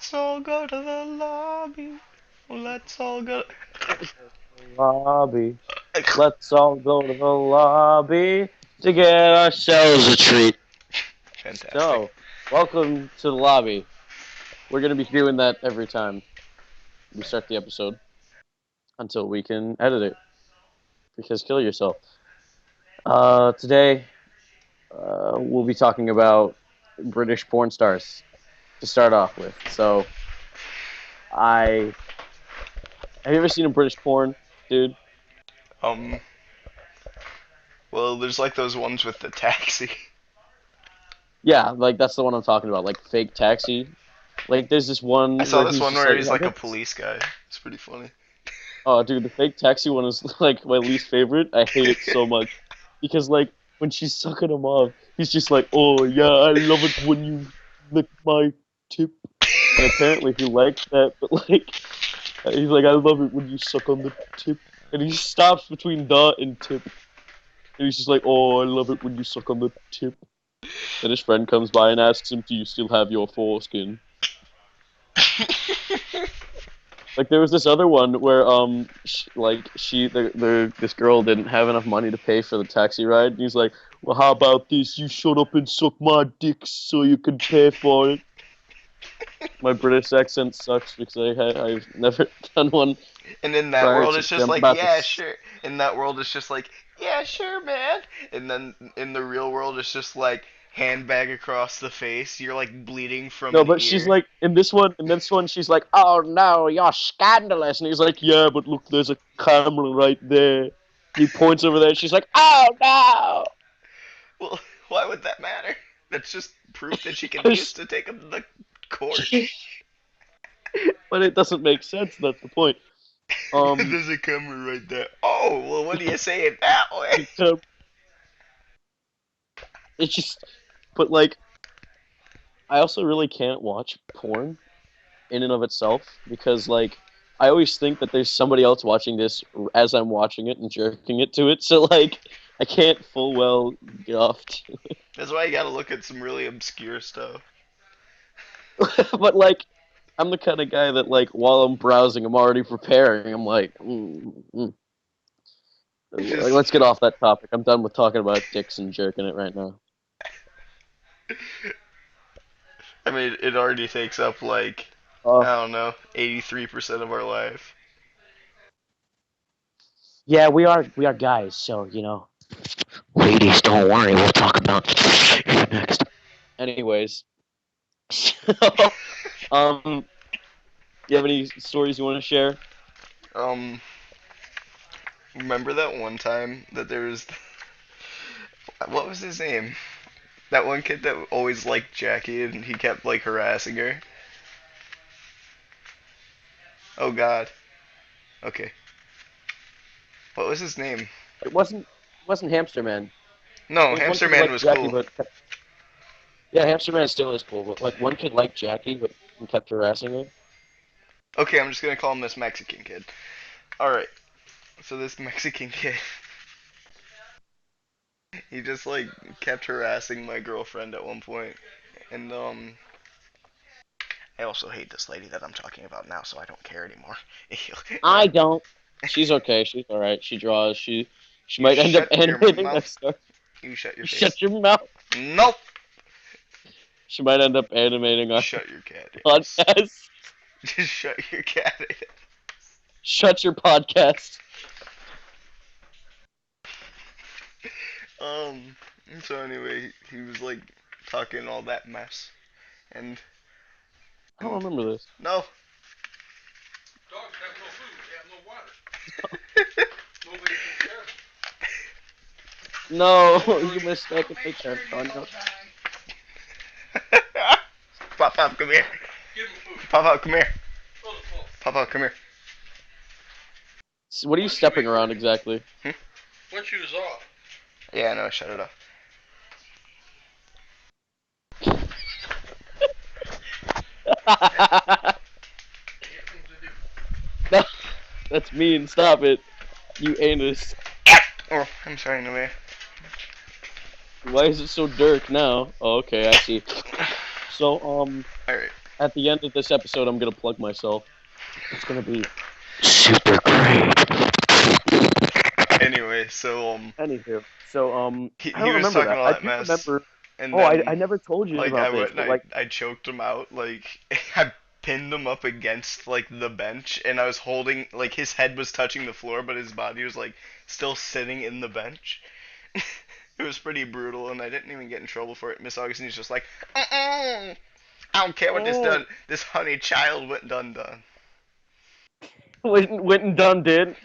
Let's all go to the lobby. Let's all go. Lobby. Let's all go to the lobby to get ourselves a treat. Fantastic. So, welcome to the lobby. We're going to be doing that every time we start the episode until we can edit it. Because kill yourself. Today, we'll be talking about British porn stars to start off with. So, I. Have you ever seen a British porn, dude? Um. Well, there's like those ones with the taxi. Yeah, like that's the one I'm talking about. Like fake taxi. Like there's this I one saw where this he's one just where like, he's I like a guess. police guy. It's pretty funny. Oh, dude, the fake taxi one is like my least favorite. I hate it so much because like when she's sucking him off, he's just like, "Oh yeah, I love it when you lick my tip," and apparently he likes that. But like, he's like, "I love it when you suck on the tip," and he stops between the and tip, and he's just like, "Oh, I love it when you suck on the tip." Then his friend comes by and asks him, "Do you still have your foreskin?" Like there was this other one where this girl didn't have enough money to pay for the taxi ride. And he's like, "Well, how about this? You shut up and suck my dick so you can pay for it." My British accent sucks because I've never done one And in that prior world, to it's today. just I'm like, about to. yeah, sure. In that world, it's just like, yeah, sure, man. And then in the real world, it's just like handbag across the face. You're like bleeding from No, an but she's ear. like in this one, she's like, "Oh no, you're scandalous," and he's like, "Yeah, but look, there's a camera right there." And he points over there, and she's like, "Oh no." Well, why would that matter? That's just proof that she can use to take him to the court. But it doesn't make sense. That's the point. Um, There's a camera right there. Oh, well, what do you say it that way? because it's just, but like, I also really can't watch porn in and of itself because like, I always think that there's somebody else watching this as I'm watching it and jerking it to it. So like, I can't full well get off. That's why you gotta look at some really obscure stuff. But like, I'm the kind of guy that like, while I'm browsing, I'm already preparing. I'm like, like, Just, let's get off that topic. I'm done with talking about dicks and jerking it right now. I mean, it already takes up like, Uh, I don't know, 83% of our life. yeah, we are guys, so you know. Ladies, don't worry. We'll talk about you next. Anyways, so, um, you have any stories you want to share? Um, remember that one time that there was, what was his name? That one kid that always liked Jackie and he kept like harassing her. Oh God. Okay. What was his name? It wasn't Hamster Man. No, There was one Hamster kid who Man liked was Jackie, cool. but yeah, Hamster Man still is cool. But like one kid liked Jackie, but kept harassing her. Okay, I'm just gonna call him this Mexican kid. All right. So this Mexican kid, he just like kept harassing my girlfriend at one point, and I also hate this lady that I'm talking about now, so I don't care anymore. I don't. She's okay. She's all right. She draws. She You might end up shut your animating mouth. next time. You shut your You face. shut your mouth. Nope. She might end up animating our Shut your cat ass. podcast. Just shut your cat ass. Shut your podcast. Um. So anyway, he was like talking all that mess, and I don't and remember this. no. Dogs have no food. They have no water. Nobody can care. No, you mistaken me, Antonio. Pop Pop, come here. Give them food. Pop Pop, come here. Throw the ball. Pop Pop, come here. What are you One shoe stepping is around exactly? one shoe is off. Yeah, no, shut it off. You got things to do. No, that's mean. Stop it, you anus. Oh, I'm sorry, no. Why is it so dark now? Oh, okay, I see. So, All right. At the end of this episode, I'm gonna plug myself. It's gonna be Super great. Anyway, so anywho. So I he don't was remember talking that. all I that do mess, remember. and Oh, I then never told you like I about this, went and but like I choked him out. Like I pinned him up against like the bench, and I was holding like his head was touching the floor, but his body was like still sitting in the bench. It was pretty brutal, and I didn't even get in trouble for it. Miss Augustine's just like, I don't care what oh, this honey child went done. went and done did.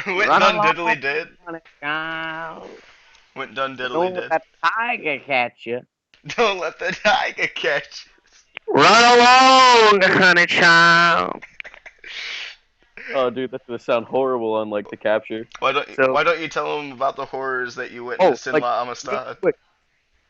Went Run done along, diddly did. honey child. Went done diddly Don't did. let the tiger catch you. Don't let the tiger catch. Run along, honey child. Oh, dude, that's gonna sound horrible on like the capture. So, Why don't you tell them about the horrors that you oh, witnessed in like La real Amistad? quick,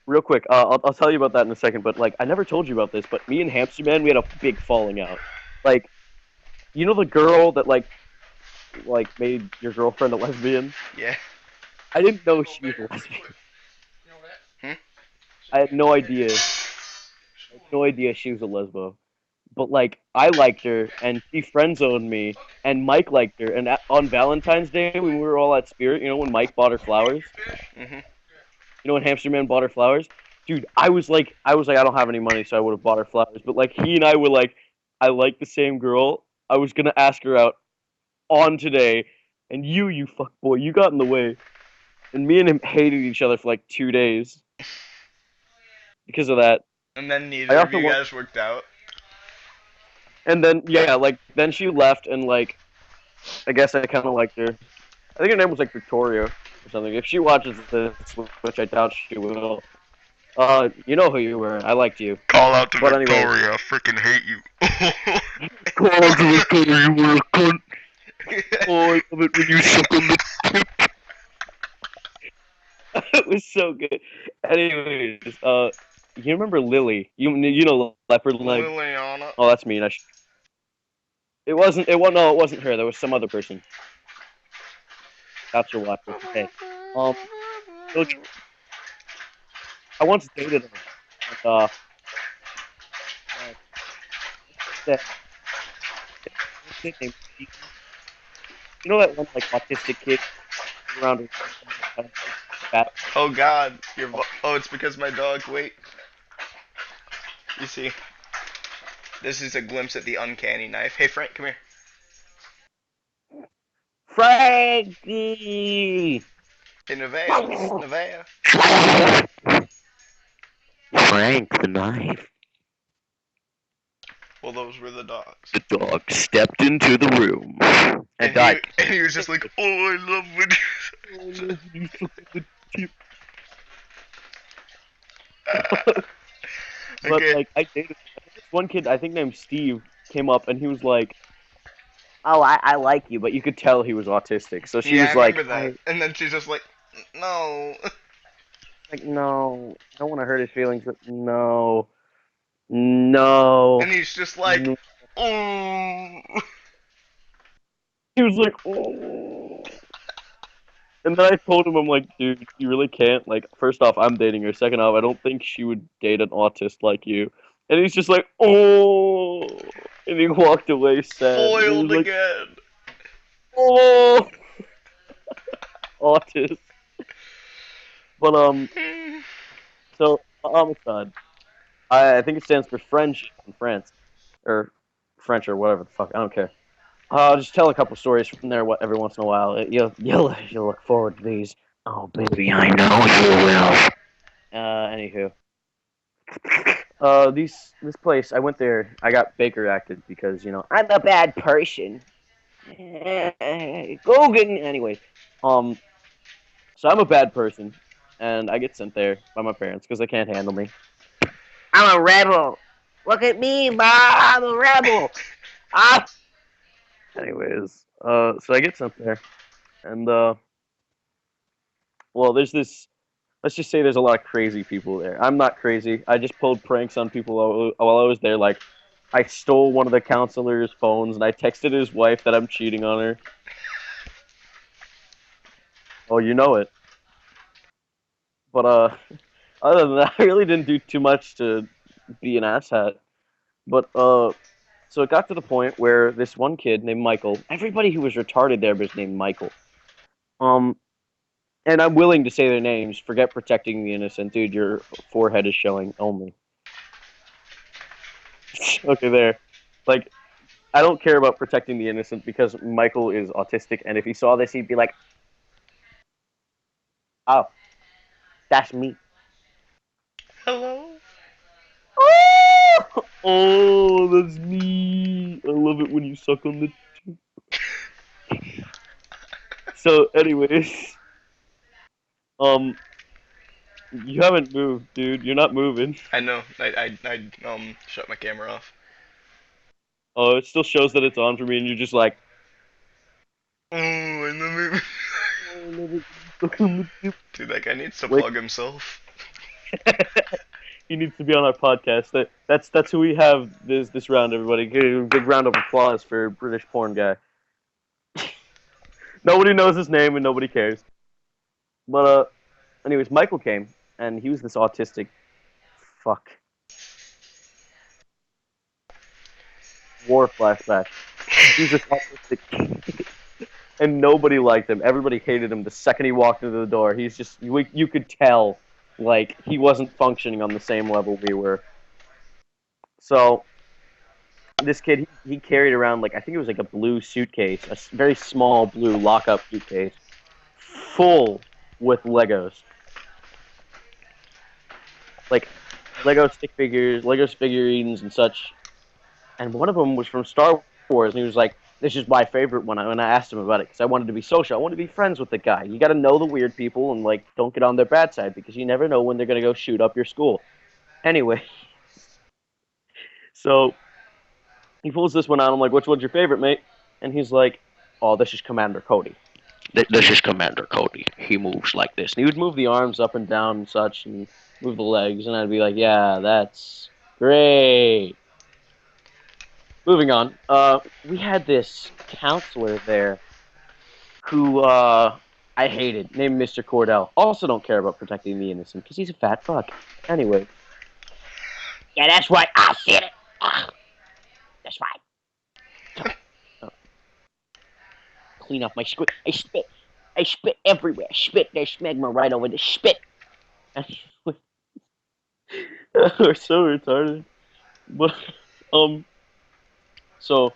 real quick. I'll tell you about that in a second. But like, I never told you about this. But me and Hamster Man, we had a big falling out. Like, you know the girl that like made your girlfriend a lesbian? Yeah. I didn't know she was a lesbian. You know that? I had no idea. I had no idea she was a lesbo. But like, I liked her, and she friend zoned me, and Mike liked her. And on Valentine's Day, when we were all at Spirit, you know, when Mike bought her flowers, Mhm. you know, when Hamster Man bought her flowers, dude, I don't have any money, so I would have bought her flowers. But like, he and I were like, I like the same girl. I was gonna ask her out on today, and you fuck boy, you got in the way. And me and him hated each other for like 2 days because of that. And then I neither of also you want, guys worked out. and then yeah, like then she left, and like I guess I kind of liked her. I think her name was like Victoria or something. If she watches this, which I doubt she will, you know who you were. I liked you. Call out to But anyway, Victoria. I freaking hate you. Call to Victoria, you were a cunt. Oh, I love it when you suck on the tip. it was so good. Anyways, you remember Lily? You know leopard leg. Liliana. Oh, that's mean. It wasn't. It was no. It wasn't her. There was some other person. That's your wife. It's okay. Um, so I once dated her. And, that kid named Steve. You know that one like autistic kid around her fat. Oh God, oh, it's because my dog. Wait, you see, this is a glimpse at the uncanny knife. Hey Frank, come here. Frankie! Hey Nevaeh, Nevaeh. Frank the knife. Well, those were the dogs. The dog stepped into the room and died. And he was just like, oh, I love when you. But Okay. like I dated this one kid I think named Steve came up and he was like, "Oh, I like you," but you could tell he was autistic. So she Yeah, I was like, remember that. And then she's just like, no. No, I don't want to hurt his feelings, but no, no, And he's just like, no." oh. He was like, "Oh." And then I told him, I'm like, dude, you really can't. Like, first off, I'm dating her. Second off, I don't think she would date an autist like you. And he's just like, oh. And he walked away sad. And he Foiled was like, again. oh, autist. But so homicide. I think it stands for French in France, or French or whatever the fuck. I don't care. I'll just tell a couple stories from there. What every once in a while, you'll look forward to these. Oh baby, I know you will. Anywho, this place I went there. I got Baker acted because I'm a bad person. Gogan. Anyways, so I'm a bad person, and I get sent there by my parents because they can't handle me. I'm a rebel. Look at me, Ma. I'm a rebel. Ah. Anyways, so I get sent there, and well, there's this. Let's just say there's a lot of crazy people there. I'm not crazy. I just pulled pranks on people while I was there. Like, I stole one of the counselor's phones, and I texted his wife that I'm cheating on her. Oh, you know it. But other than that, I really didn't do too much to be an asshat. But so it got to the point where this one kid named Michael, everybody who was retarded there was named Michael. Um, and I'm willing to say their names. Forget protecting the innocent, dude. Your forehead is showing only. Okay, there. Like, I don't care about protecting the innocent because Michael is autistic, and if he saw this, he'd be like, "Oh, that's me." Hello. Oh, that's me. I love it when you suck on the. So, anyways, um, you haven't moved, dude. You're not moving. I know. I shut my camera off. Oh, it still shows that it's on for me, and you're just like, Oh, I love it. "Oh, I love it when you suck on the tip." Dude, that guy needs to Wait. plug himself. He needs to be on our podcast. That's who we have this round. Everybody, give a big round of applause for British porn guy. Nobody knows his name and nobody cares. But anyways, Michael came and he was this autistic fuck. War flashback. He was this autistic, and nobody liked him. Everybody hated him the second he walked into the door. He's just you could tell like he wasn't functioning on the same level we were. So this kid he carried around like I think it was like a blue suitcase, a very small blue lock-up suitcase, full with Legos, like Lego stick figures, Lego figurines, and such. And one of them was from Star Wars, and he was like, "This is my favorite one." When I asked him about it, because I wanted to be social, I wanted to be friends with the guy. You got to know the weird people and like don't get on their bad side because you never know when they're gonna go shoot up your school. Anyway, so he pulls this one out. I'm like, "Which one's your favorite, mate?" And he's like, "Oh, this is Commander Cody. This is Commander Cody. He moves like this." And he would move the arms up and down and such, and move the legs, and I'd be like, "Yeah, that's great." Moving on. We had this counselor there who I hated, named Mr. Cordell. Also, don't care about protecting the innocent because he's a fat fuck. Anyway. Yeah, that's right. I said it. That's right. Clean off my spit. I spit. I spit everywhere. Spit. There's smegma right over the spit. We're so retarded. But so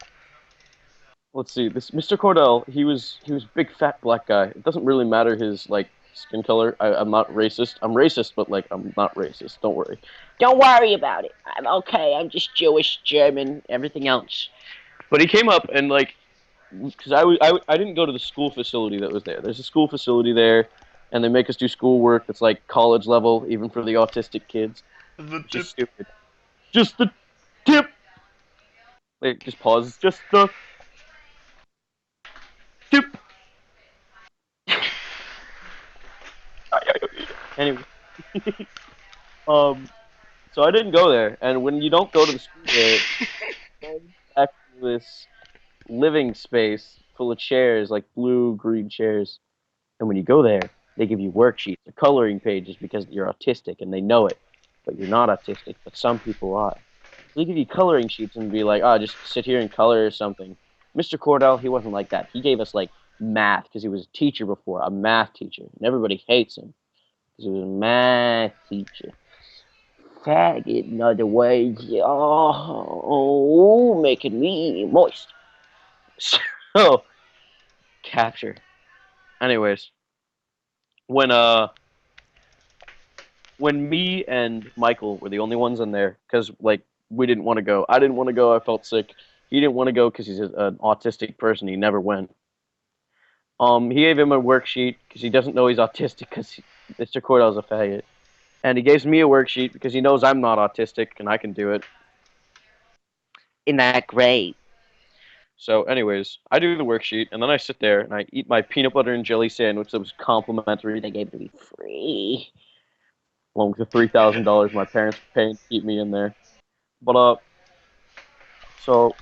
let's see. This Mr. Cordell, he was a big fat black guy. It doesn't really matter his like skin color. I'm not racist. I'm racist, but like I'm not racist. Don't worry. Don't worry about it. I'm okay. I'm just Jewish, German, everything else. But he came up and like, because I didn't go to the school facility that was there. There's a school facility there, and they make us do schoolwork that's like college level, even for the autistic kids. The Which tip. is stupid. Just the tip. Wait, just pause. Just the tip. Anyway, so I didn't go there, and when you don't go to the school there, you back to this living space full of chairs, like blue, green chairs, and when you go there, they give you worksheets or coloring pages because you're autistic and they know it, but you're not autistic, but some people are. So they give you coloring sheets and be like, "Oh, just sit here and color or something." Mr. Cordell, he wasn't like that. He gave us like math because he was a teacher before, a math teacher, and everybody hates him. Because he was a math teacher. Faggot, in other words. Oh, making me moist. So, capture. Anyways, when me and Michael were the only ones in there, because like we didn't want to go. I didn't want to go. I felt sick. He didn't want to go because he's an autistic person. He never went. He gave him a worksheet because he doesn't know he's autistic because Mr. Cordell's a faggot. And he gives me a worksheet because he knows I'm not autistic and I can do it. Isn't that great? So, anyways, I do the worksheet and then I sit there and I eat my peanut butter and jelly sandwich that was complimentary. They gave it to me free, along with the $3,000 my parents were paying to keep me in there. But so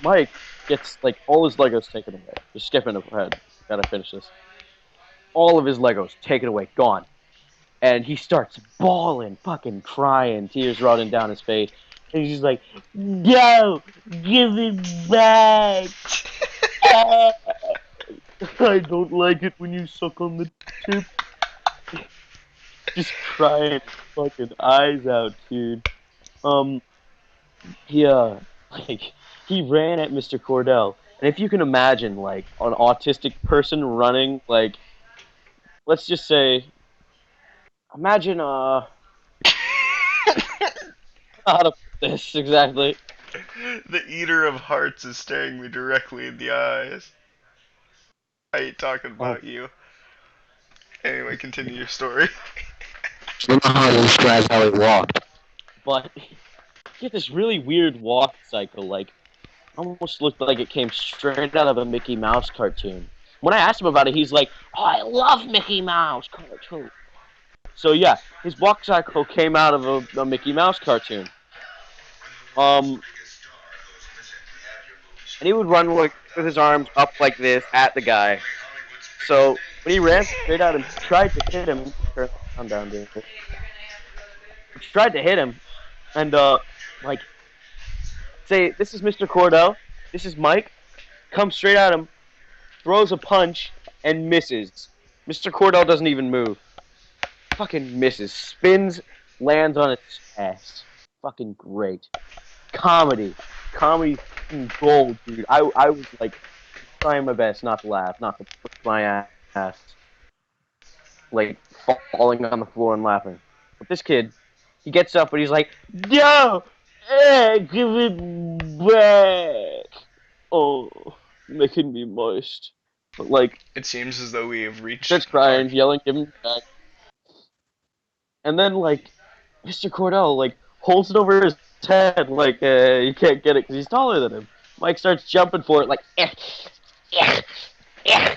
Mike gets like all his Legos taken away. Just skipping ahead. Gotta finish this. All of his Legos taken away, gone. And he starts bawling, fucking crying, tears running down his face. And he's just like, no, give it back. Ah, I don't like it when you suck on the tip. Just crying his fucking eyes out, dude. Yeah, like he ran at Mr. Cordell, and if you can imagine, like an autistic person running, like let's just say, imagine how to put this exactly. The eater of hearts is staring me directly in the eyes. I ain't talking Oh, about you. Anyway, continue your story. I don't know how to describe how he walked. but he had this really weird walk cycle, like almost looked like it came straight out of a Mickey Mouse cartoon. When I asked him about it, he's like, "Oh, I love Mickey Mouse cartoon." So yeah, his walk cycle came out of a Mickey Mouse cartoon. Um, and he would run with his arms up like this at the guy. So when he ran straight at him, he tried to hit him. Turn the sound down, dude. He tried to hit him, and like say, this is Mr. Cordell, this is Mike. Comes straight at him, throws a punch, and misses. Mr. Cordell doesn't even move. Fucking misses. Spins, lands on its ass. Fucking great. Comedy. Comedy gold, dude. I was like trying my best not to laugh, not to push my ass. Like falling on the floor and laughing. But this kid, he gets up and he's like, "No! Give it back!" Oh, making me moist. But like, It seems as though we have reached starts the part. crying, yelling, "Give him back!" And then like, Mr. Cordell like holds it over his head, like he can't get it because he's taller than him. Mike starts jumping for it, like, eh, eh.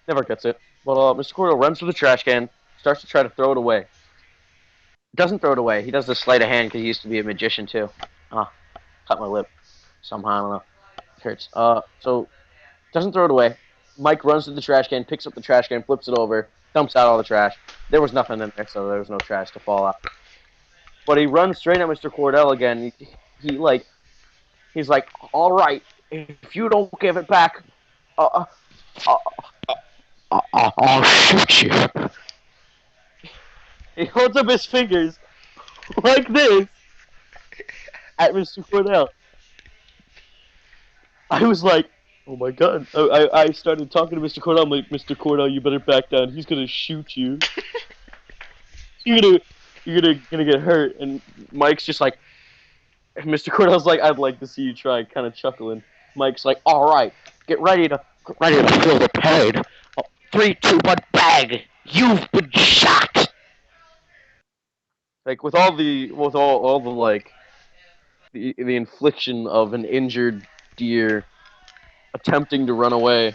Never gets it. But Mr. Cordell runs to the trash can, starts to try to throw it away. Doesn't throw it away. He does the sleight of hand because he used to be a magician too. Ah, cut my lip. Somehow, I don't know. It hurts. So doesn't throw it away. Mike runs to the trash can, picks up the trash can, flips it over, dumps out all the trash. There was nothing in there, so there was no trash to fall out. But he runs straight at Mr. Cordell again. He's like, "All right, if you don't give it back, uh, uh, I'll shoot you. he holds up his fingers like this at Mr. Cordell." I was like, "Oh my god!" I started talking to Mr. Cordell. I'm like, "Mr. Cordell, you better back down. He's gonna shoot you. You're gonna get hurt." And Mike's just like, Mr. Cordell's like, "I'd like to see you try," kind of chuckling. Mike's like, "All right, Ready to feel the pain. 3, 2, 1, bang! You've been shot. like with all the like the infliction of an injured deer attempting to run away.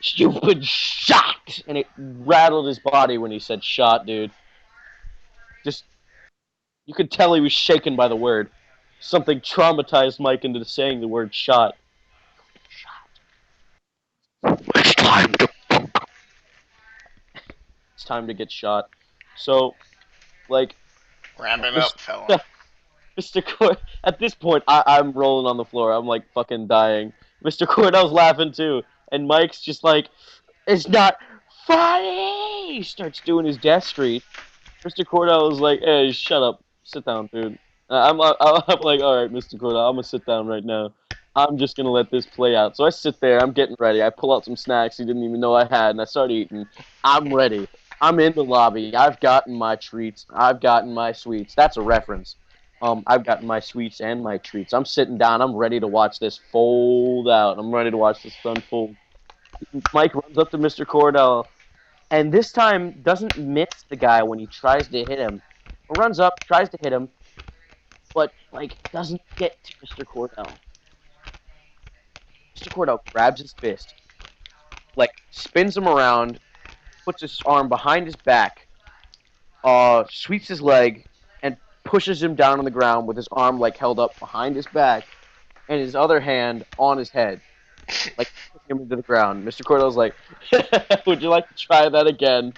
You've been shot!" And it rattled his body when he said "shot," dude. Just you could tell he was shaken by the word. Something traumatized Mike into saying the word "shot." It's time to fuck. It's time to get shot. So, like, Wrap it up, fella. Mr. At this point, I'm rolling on the floor. I'm like fucking dying. Mr. Cordell's laughing too, and Mike's just like, "It's not funny." He starts doing his death street. Mr. Cordell is like, "Hey, shut up, sit down, dude." I'm like, "All right, Mr. Cordell, I'm gonna sit down right now. I'm just gonna let this play out." So I sit there. I'm getting ready. I pull out some snacks he didn't even know I had, and I start eating. I'm ready. I'm in the lobby. I've gotten my treats. I've gotten my sweets. That's a reference. I've gotten my sweets and my treats. I'm sitting down. I'm ready to watch this fold out. I'm ready to watch this unfold. Mike runs up to Mr. Cordell, and this time doesn't miss the guy when he tries to hit him. Runs up, tries to hit him, but like doesn't get to Mr. Cordell. Mr. Cordell grabs his fist, like spins him around, puts his arm behind his back, sweeps his leg, and pushes him down on the ground with his arm like held up behind his back, and his other hand on his head, like pushing him into the ground. Mr. Cordell's like, "Would you like to try that again?"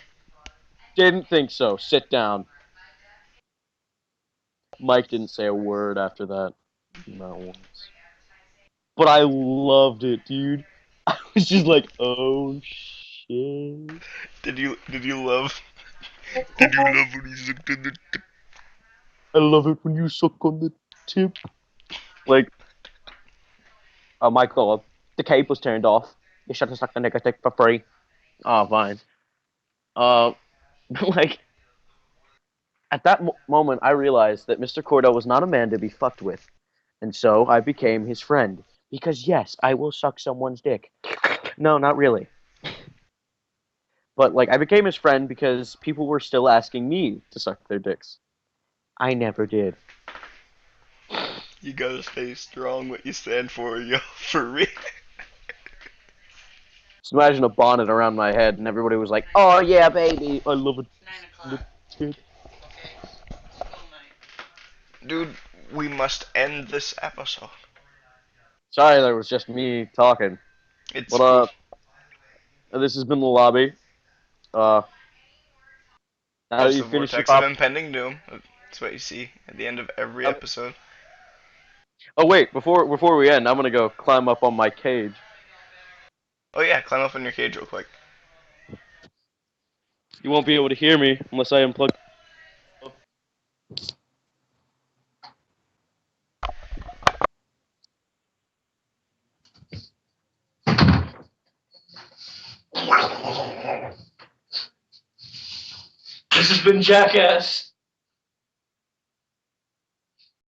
"Didn't think so. Sit down." Mike didn't say a word after that. Not once. But I loved it, dude. I was just like, oh shit. Did you love? Did you love when he sucked in the tip? I love it when you suck on the tip. Like, Michael, the cape was turned off. You should have sucked the nigga dick for free. Oh, fine. Like, at that moment, I realized that Mr. Cordell was not a man to be fucked with. And so I became his friend. Because, yes, I will suck someone's dick. No, not really. But, like, I became his friend because people were still asking me to suck their dicks. I never did. You gotta stay strong. What you stand for, yo, for real. Just imagine a bonnet around my head and everybody was like, oh, yeah, baby. I love it. 9 o'clock. Tip. Okay. Full night. Dude, we must end this episode. Sorry, that was just me talking. It's But, this has been the lobby. Now that Just you the finished your vortex of pop. impending doom. That's what you see at the end of every episode. Oh wait, before we end, I'm gonna go climb up on my cage. Oh yeah, climb up in your cage real quick. You won't be able to hear me unless I unplug. This has been Jackass.